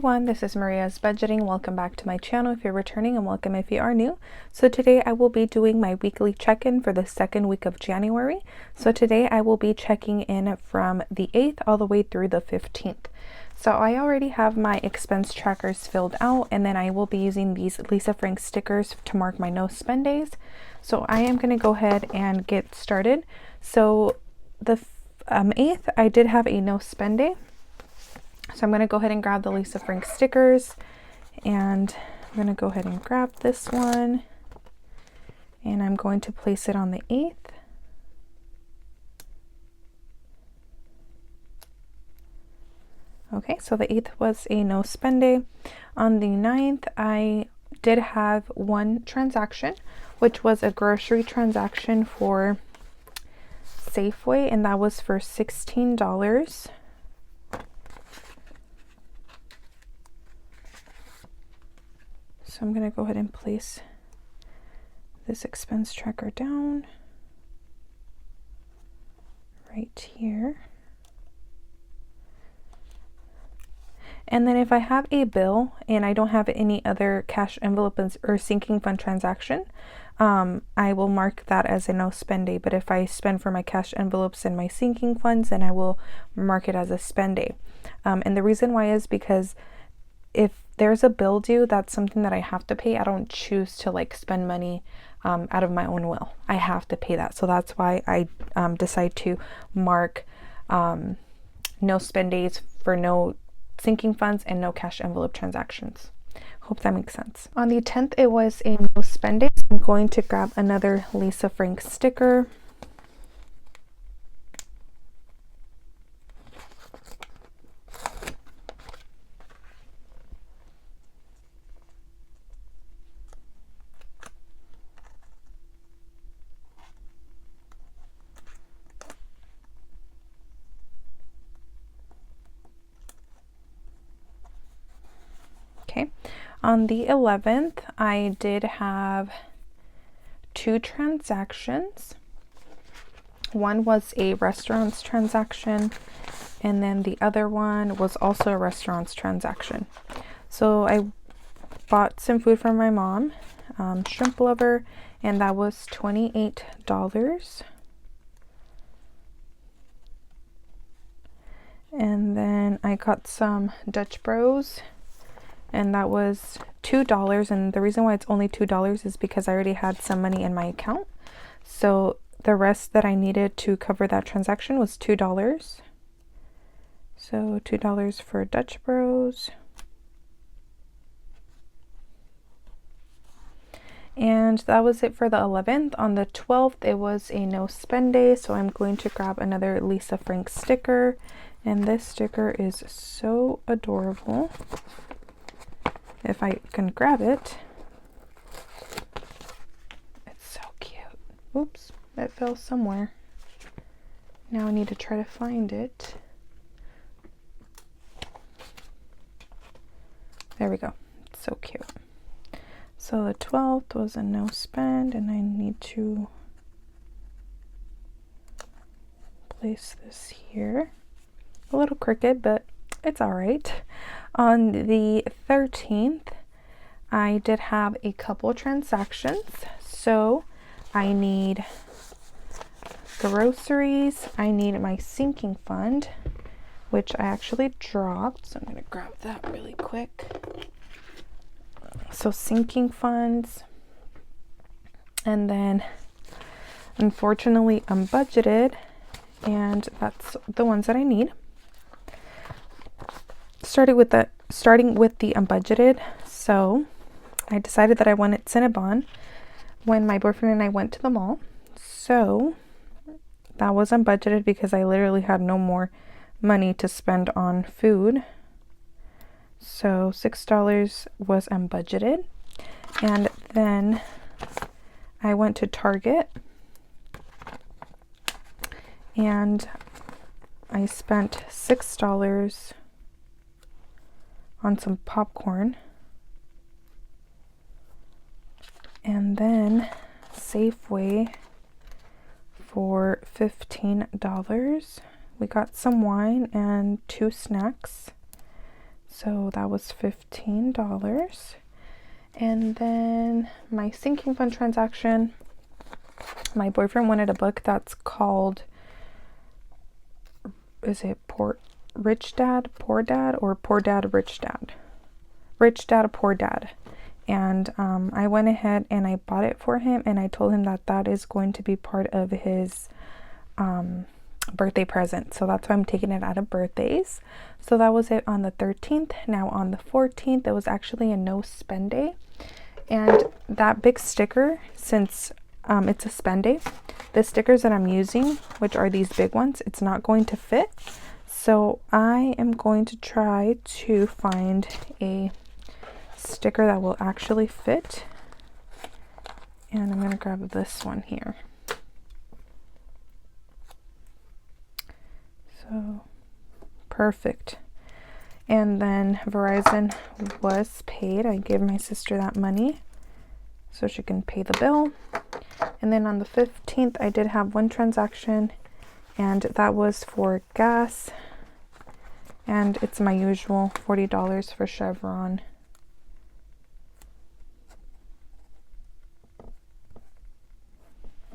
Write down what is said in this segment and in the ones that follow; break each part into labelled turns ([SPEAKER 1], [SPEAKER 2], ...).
[SPEAKER 1] everyone, this is Maria's Budgeting. Welcome back to my channel if you're returning, and welcome if you are new. So today I will be doing my weekly check-in for the second week of January. So today I will be checking in from the 8th all the way through the 15th. So I already have my expense trackers filled out, and then I will be using these Lisa Frank stickers to mark my no spend days. So I am going to go ahead and get started. So the 8th I did have a no spend day. So I'm going to go ahead and grab the Lisa Frank stickers, and I'm going to go ahead and grab this one, and I'm going to place it on the 8th. Okay, so the 8th was a no spend day. On the 9th, I did have one transaction, which was a grocery transaction for Safeway, and that was for $16. So I'm going to go ahead and place this expense tracker down right here. And then if I have a bill and I don't have any other cash envelope or sinking fund transaction, I will mark that as a no spend day. But if I spend for my cash envelopes and my sinking funds, then I will mark it as a spend day. And the reason why is because if there's a bill due, that's something that I have to pay. I don't choose to like spend money out of my own will. I have to pay that. So that's why I decide to mark no spend days for no sinking funds and no cash envelope transactions. Hope that makes sense. On the 10th, it was a no spend day. So I'm going to grab another Lisa Frank sticker. Okay, on the 11th, I did have two transactions. One was a restaurants transaction, and then the other one was also a restaurants transaction. So I bought some food from my mom, Shrimp Lover, and that was $28. And then I got some Dutch Bros, and that was $2. And the reason why it's only $2 is because I already had some money in my account. So the rest that I needed to cover that transaction was $2. So $2 for Dutch Bros. And that was it for the 11th. On the 12th, it was a no spend day. So I'm going to grab another Lisa Frank sticker. And this sticker is so adorable. If I can grab it. It's so cute. Oops, it fell somewhere. Now I need to try to find it. There we go. It's so cute. So the 12th was a no spend, and I need to place this here. A little crooked, but it's all right. On the 13th, I did have a couple transactions. So I need groceries. I need my sinking fund, which I actually dropped. So I'm going to grab that really quick. So sinking funds. And then unfortunately I'm budgeted, and that's the ones that I need. Starting with the unbudgeted, so I decided that I wanted Cinnabon when my boyfriend and I went to the mall. So that was unbudgeted because I literally had no more money to spend on food. So $6 was unbudgeted. And then I went to Target and I spent $6 on some popcorn, and then Safeway for $15. We got some wine and two snacks. So that was $15. And then my sinking fund transaction, my boyfriend wanted a book that's called, is it Rich Dad, Poor Dad, or Poor Dad, Rich Dad? Rich Dad, Poor Dad. And I went ahead and I bought it for him, and I told him that that is going to be part of his birthday present. So that's why I'm taking it out of birthdays. So that was it on the 13th. Now on the 14th, it was actually a no spend day. And that big sticker, since it's a spend day, the stickers that I'm using, which are these big ones, it's not going to fit. So I am going to try to find a sticker that will actually fit. And I'm going to grab this one here. So perfect. And then Verizon was paid. I gave my sister that money so she can pay the bill. And then on the 15th, I did have one transaction, and that was for gas. And it's my usual $40 for Chevron.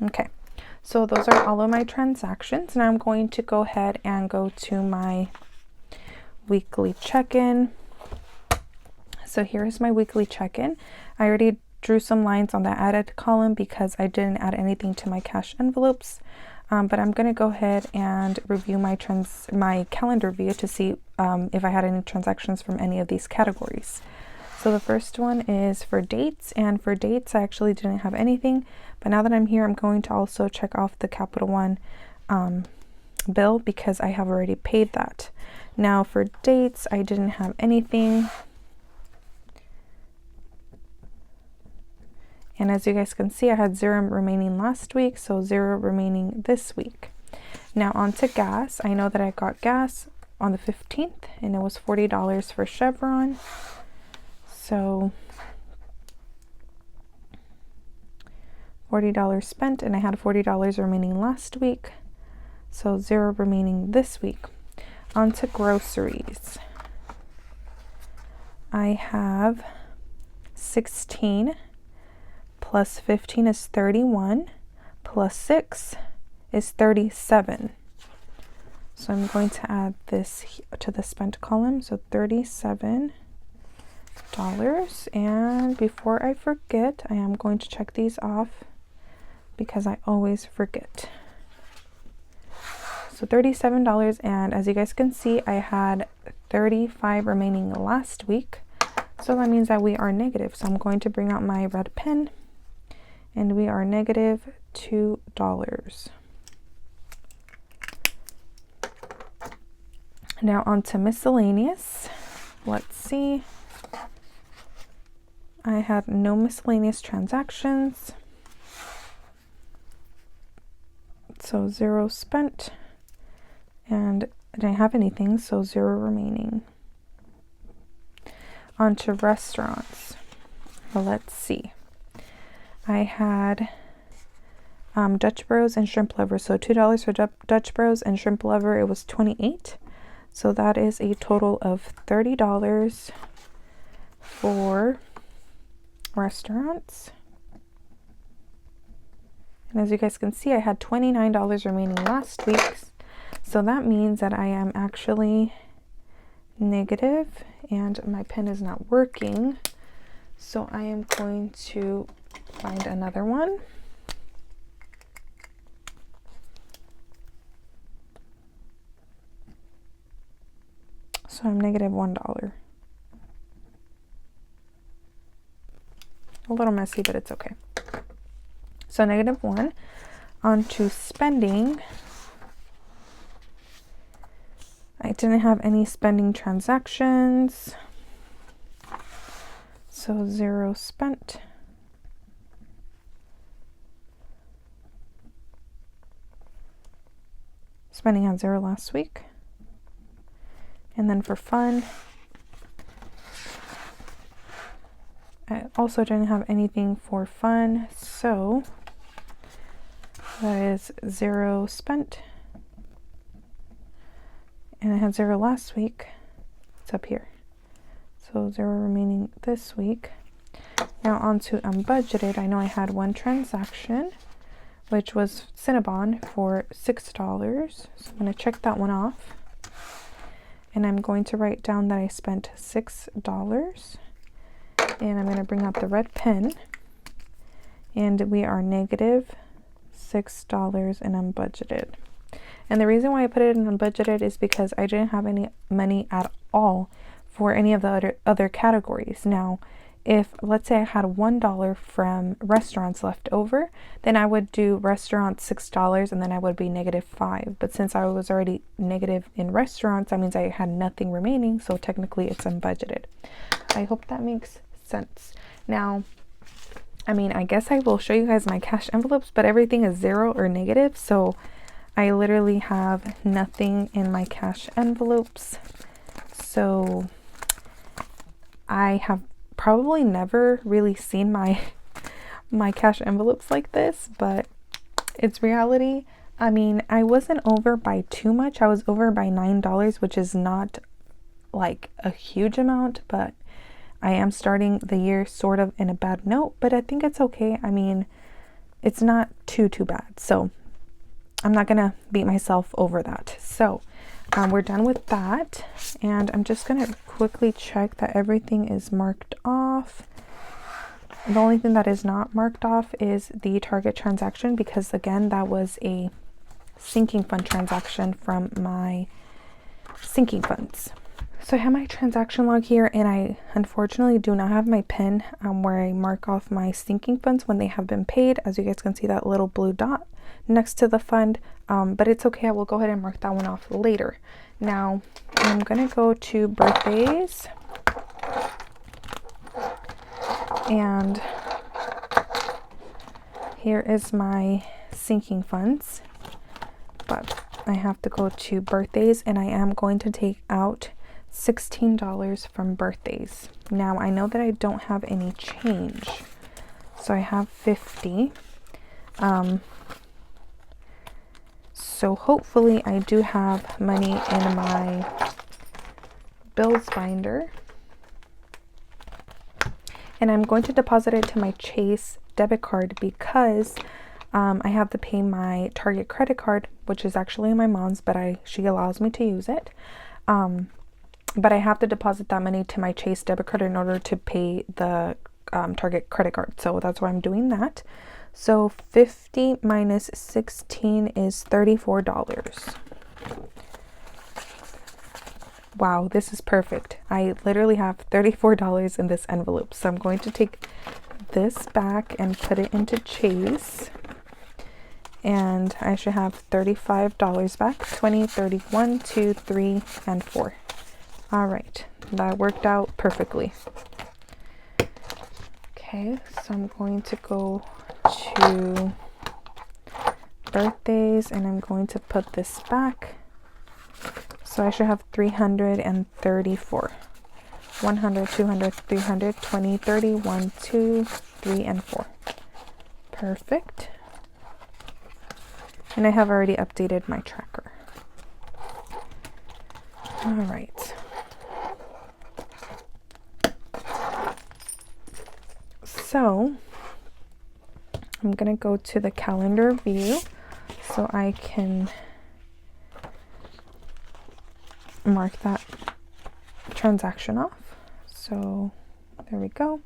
[SPEAKER 1] Okay, so those are all of my transactions. Now I'm going to go ahead and go to my weekly check-in. So here's my weekly check-in. I already drew some lines on the added column because I didn't add anything to my cash envelopes. But I'm going to go ahead and review my calendar view to see if I had any transactions from any of these categories. So the first one is for dates, and for dates I actually didn't have anything, but now that I'm here, I'm going to also check off the Capital One bill because I have already paid that. Now for dates, I didn't have anything. And as you guys can see, I had 0 remaining last week, so 0 remaining this week. Now on to gas. I know that I got gas on the 15th, and it was $40 for Chevron. So $40 spent, and I had $40 remaining last week, so 0 remaining this week. On to groceries. I have 16 plus 15 is 31, plus 6 is 37. So I'm going to add this to the spent column, so $37. And before I forget, I am going to check these off because I always forget. So $37, and as you guys can see, I had 35 remaining last week. So that means that we are negative. So I'm going to bring out my red pen, and we are negative $2. Now on to miscellaneous. Let's see. I had no miscellaneous transactions. So 0 spent. And I didn't have anything, so 0 remaining. On to restaurants. Well, let's see. I had Dutch Bros and Shrimp Lover. So $2 for Dutch Bros and Shrimp Lover. It was $28. So that is a total of $30 for restaurants. And as you guys can see, I had $29 remaining last week. So that means that I am actually negative, and my pen is not working. So I am going to find another one. So I'm negative $1. A little messy, but it's okay. So negative 1. On to spending. I didn't have any spending transactions. So 0 spent. Spending on 0 last week. And then for fun, I also didn't have anything for fun, so that is 0 spent. And I had 0 last week. It's up here. So 0 remaining this week. Now on to unbudgeted. I know I had one transaction, which was Cinnabon for $6. So I'm going to check that one off. And I'm going to write down that I spent $6. And I'm going to bring out the red pen. And we are negative $6 in unbudgeted. And the reason why I put it in unbudgeted is because I didn't have any money at all for any of the other categories. Now, if let's say I had $1 from restaurants left over, then I would do restaurants $6 and then I would be -5. But since I was already negative in restaurants, that means I had nothing remaining. So technically it's unbudgeted. I hope that makes sense. Now, I mean, I guess I will show you guys my cash envelopes, but everything is 0 or negative. So I literally have nothing in my cash envelopes. So I have probably never really seen my cash envelopes like this, but it's reality. I mean, I wasn't over by too much. I was over by $9, which is not like a huge amount, but I am starting the year sort of in a bad note, but I think it's okay. I mean, it's not too bad. So I'm not gonna beat myself over that. So we're done with that, and I'm just gonna quickly check that everything is marked off. The only thing that is not marked off is the Target transaction, because again, that was a sinking fund transaction from my sinking funds. So I have my transaction log here, and I unfortunately do not have my pen where I mark off my sinking funds when they have been paid. As you guys can see, that little blue dot next to the fund, but it's okay. I will go ahead and mark that one off later. Now I'm gonna go to birthdays, and here is my sinking funds, but I have to go to birthdays, and I am going to take out $16 from birthdays. Now I know that I don't have any change, so I have 50. So hopefully I do have money in my bills binder, and I'm going to deposit it to my Chase debit card because I have to pay my Target credit card, which is actually my mom's, but she allows me to use it. But I have to deposit that money to my Chase debit card in order to pay the Target credit card. So that's why I'm doing that. So 50 minus 16 is $34. Wow, this is perfect. I literally have $34 in this envelope. So I'm going to take this back and put it into Chase. And I should have $35 back. 20, 31, 2, 3, and 4. All right, that worked out perfectly. Okay, so I'm going to go to birthdays, and I'm going to put this back. So I should have 334. 100, 200, 300, 20, 30, 1, 2, 3, and 4. Perfect. And I have already updated my tracker. All right. So I'm gonna go to the calendar view so I can mark that transaction off. So there we go.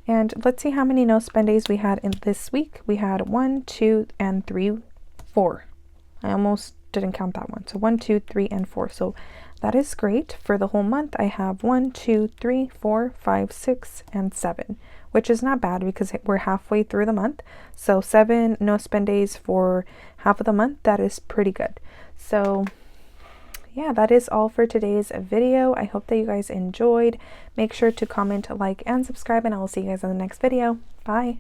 [SPEAKER 1] And let's see how many no spend days we had in this week. We had 1, 2, and 3, 4. I almost didn't count that one. So 1, 2, 3, and 4. So that is great. For the whole month, I have 1, 2, 3, 4, 5, 6, and 7, which is not bad because we're halfway through the month. So 7 no spend days for half of the month. That is pretty good. So yeah, that is all for today's video. I hope that you guys enjoyed. Make sure to comment, like, and subscribe, and I will see you guys in the next video. Bye.